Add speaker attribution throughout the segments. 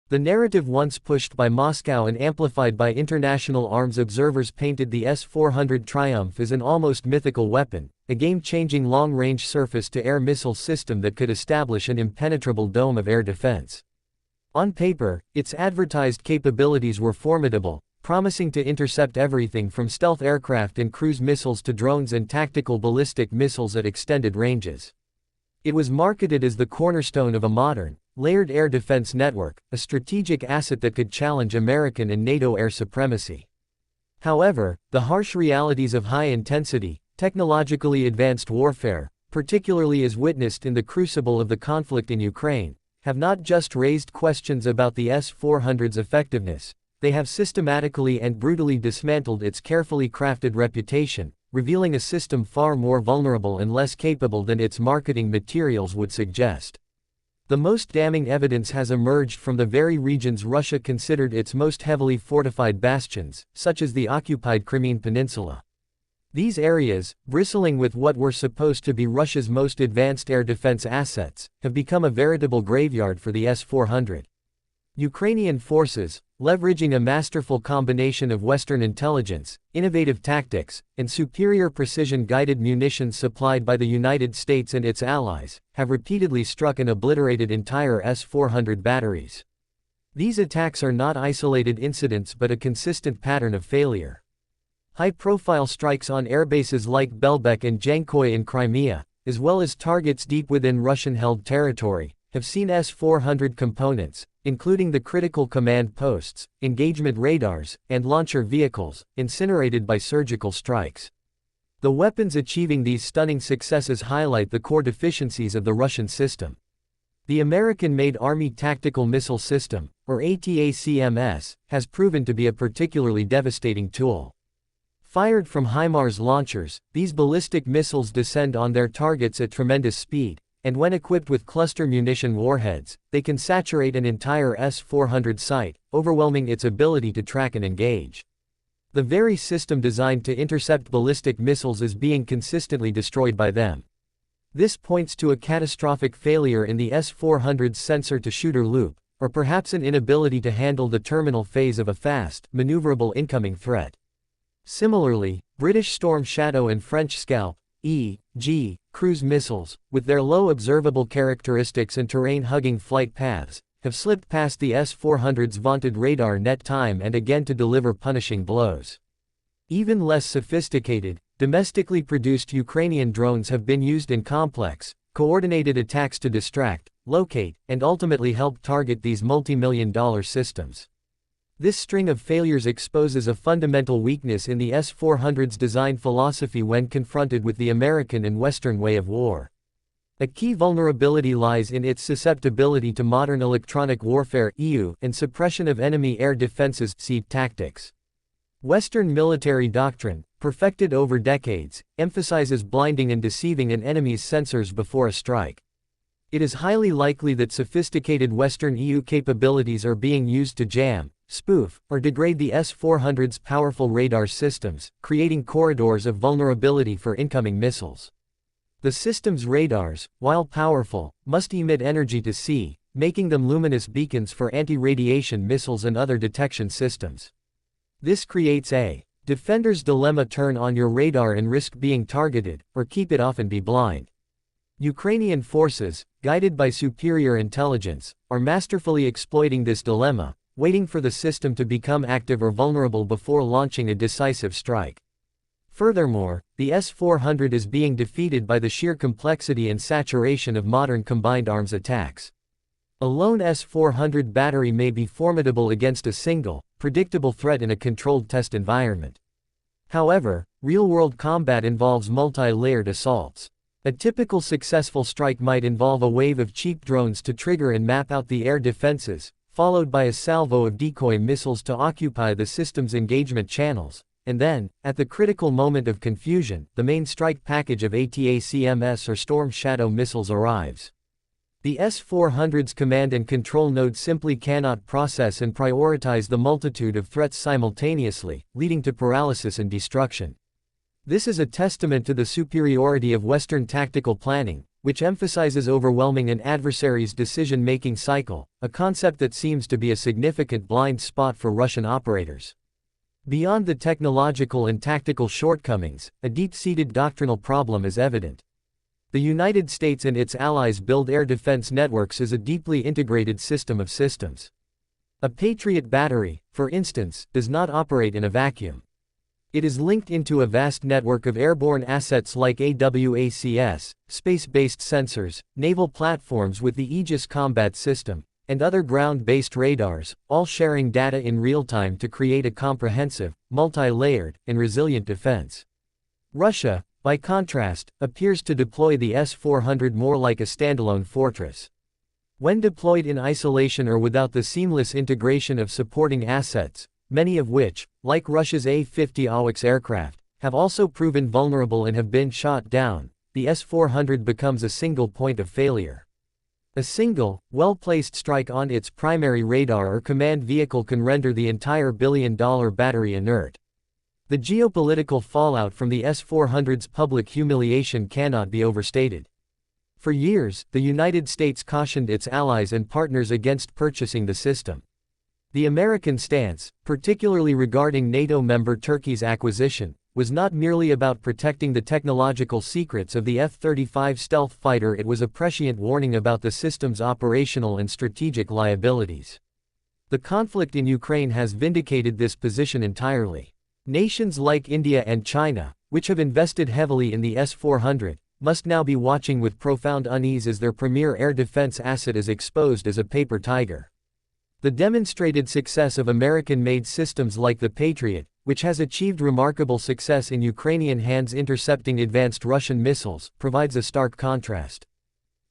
Speaker 1: The narrative once pushed by Moscow and amplified by international arms observers painted the S-400 triumph as an almost mythical weapon, a game-changing long-range surface-to-air missile system that could establish an impenetrable dome of air defense. On paper, its advertised capabilities were formidable, promising to intercept everything from stealth aircraft and cruise missiles to drones and tactical ballistic missiles at extended ranges. It was marketed as the cornerstone of a modern, layered air defense network, a strategic asset that could challenge American and NATO air supremacy. However, the harsh realities of high-intensity, technologically advanced warfare, particularly as witnessed in the crucible of the conflict in Ukraine, have not just raised questions about the S-400's effectiveness, they have systematically and brutally dismantled its carefully crafted reputation, revealing a system far more vulnerable and less capable than its marketing materials would suggest. The most damning evidence has emerged from the very regions Russia considered its most heavily fortified bastions, such as the occupied Crimean Peninsula. These areas, bristling with what were supposed to be Russia's most advanced air defense assets, have become a veritable graveyard for the S-400. Ukrainian forces, leveraging a masterful combination of Western intelligence, innovative tactics, and superior precision-guided munitions supplied by the United States and its allies, have repeatedly struck and obliterated entire S-400 batteries. These attacks are not isolated incidents but a consistent pattern of failure. High-profile strikes on airbases like Belbek and Jankoy in Crimea, as well as targets deep within Russian-held territory, have seen S-400 components, including the critical command posts, engagement radars, and launcher vehicles, incinerated by surgical strikes. The weapons achieving these stunning successes highlight the core deficiencies of the Russian system. The American-made Army Tactical Missile System, or ATACMS, has proven to be a particularly devastating tool. Fired from HIMARS launchers, these ballistic missiles descend on their targets at tremendous speed, and when equipped with cluster munition warheads, they can saturate an entire S-400 site, overwhelming its ability to track and engage. The very system designed to intercept ballistic missiles is being consistently destroyed by them. This points to a catastrophic failure in the S-400's sensor-to-shooter loop, or perhaps an inability to handle the terminal phase of a fast, maneuverable incoming threat. Similarly, British Storm Shadow and French Scalp, e.g., cruise missiles, with their low observable characteristics and terrain-hugging flight paths, have slipped past the S-400's vaunted radar net time and again to deliver punishing blows. Even less sophisticated, domestically produced Ukrainian drones have been used in complex, coordinated attacks to distract, locate, and ultimately help target these multi-million-dollar systems. This string of failures exposes a fundamental weakness in the S-400's design philosophy when confronted with the American and Western way of war. A key vulnerability lies in its susceptibility to modern electronic warfare (EU) and suppression of enemy air defenses tactics. Western military doctrine, perfected over decades, emphasizes blinding and deceiving an enemy's sensors before a strike. It is highly likely that sophisticated Western EU capabilities are being used to jam, spoof, or degrade the S-400's powerful radar systems, creating corridors of vulnerability for incoming missiles. The system's radars, while powerful, must emit energy to see, making them luminous beacons for anti-radiation missiles and other detection systems. This creates a defender's dilemma: turn on your radar and risk being targeted, or keep it off and be blind. Ukrainian forces, guided by superior intelligence, are masterfully exploiting this dilemma, waiting for the system to become active or vulnerable before launching a decisive strike. Furthermore, the S-400 is being defeated by the sheer complexity and saturation of modern combined arms attacks. A lone S-400 battery may be formidable against a single, predictable threat in a controlled test environment. However, real-world combat involves multi-layered assaults. A typical successful strike might involve a wave of cheap drones to trigger and map out the air defenses, followed by a salvo of decoy missiles to occupy the system's engagement channels, and then, at the critical moment of confusion, the main strike package of ATACMS or Storm Shadow missiles arrives. The S-400's command and control node simply cannot process and prioritize the multitude of threats simultaneously, leading to paralysis and destruction. This is a testament to the superiority of Western tactical planning, which emphasizes overwhelming an adversary's decision-making cycle, a concept that seems to be a significant blind spot for Russian operators. Beyond the technological and tactical shortcomings, a deep-seated doctrinal problem is evident. The United States and its allies build air defense networks as a deeply integrated system of systems. A Patriot battery, for instance, does not operate in a vacuum. It is linked into a vast network of airborne assets like AWACS, space-based sensors, naval platforms with the Aegis combat system, and other ground-based radars, all sharing data in real time to create a comprehensive, multi-layered, and resilient defense. Russia, by contrast, appears to deploy the S-400 more like a standalone fortress. When deployed in isolation or without the seamless integration of supporting assets, many of which, like Russia's A-50 AWACS aircraft, have also proven vulnerable and have been shot down, the S-400 becomes a single point of failure. A single, well-placed strike on its primary radar or command vehicle can render the entire billion-dollar battery inert. The geopolitical fallout from the S-400's public humiliation cannot be overstated. For years, the United States cautioned its allies and partners against purchasing the system. The American stance, particularly regarding NATO member Turkey's acquisition, was not merely about protecting the technological secrets of the F-35 stealth fighter, it was a prescient warning about the system's operational and strategic liabilities. The conflict in Ukraine has vindicated this position entirely. Nations like India and China, which have invested heavily in the S-400, must now be watching with profound unease as their premier air defense asset is exposed as a paper tiger. The demonstrated success of American-made systems like the Patriot, which has achieved remarkable success in Ukrainian hands intercepting advanced Russian missiles, provides a stark contrast.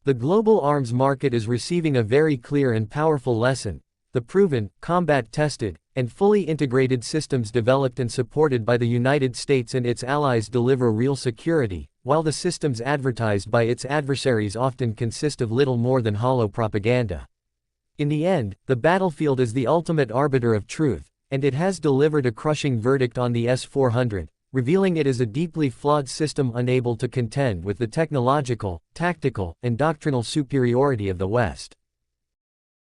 Speaker 1: The global arms market is receiving a very clear and powerful lesson: the proven, combat-tested, and fully integrated systems developed and supported by the United States and its allies deliver real security, while the systems advertised by its adversaries often consist of little more than hollow propaganda. In the end, the battlefield is the ultimate arbiter of truth, and it has delivered a crushing verdict on the S-400, revealing it as a deeply flawed system unable to contend with the technological, tactical, and doctrinal superiority of the West.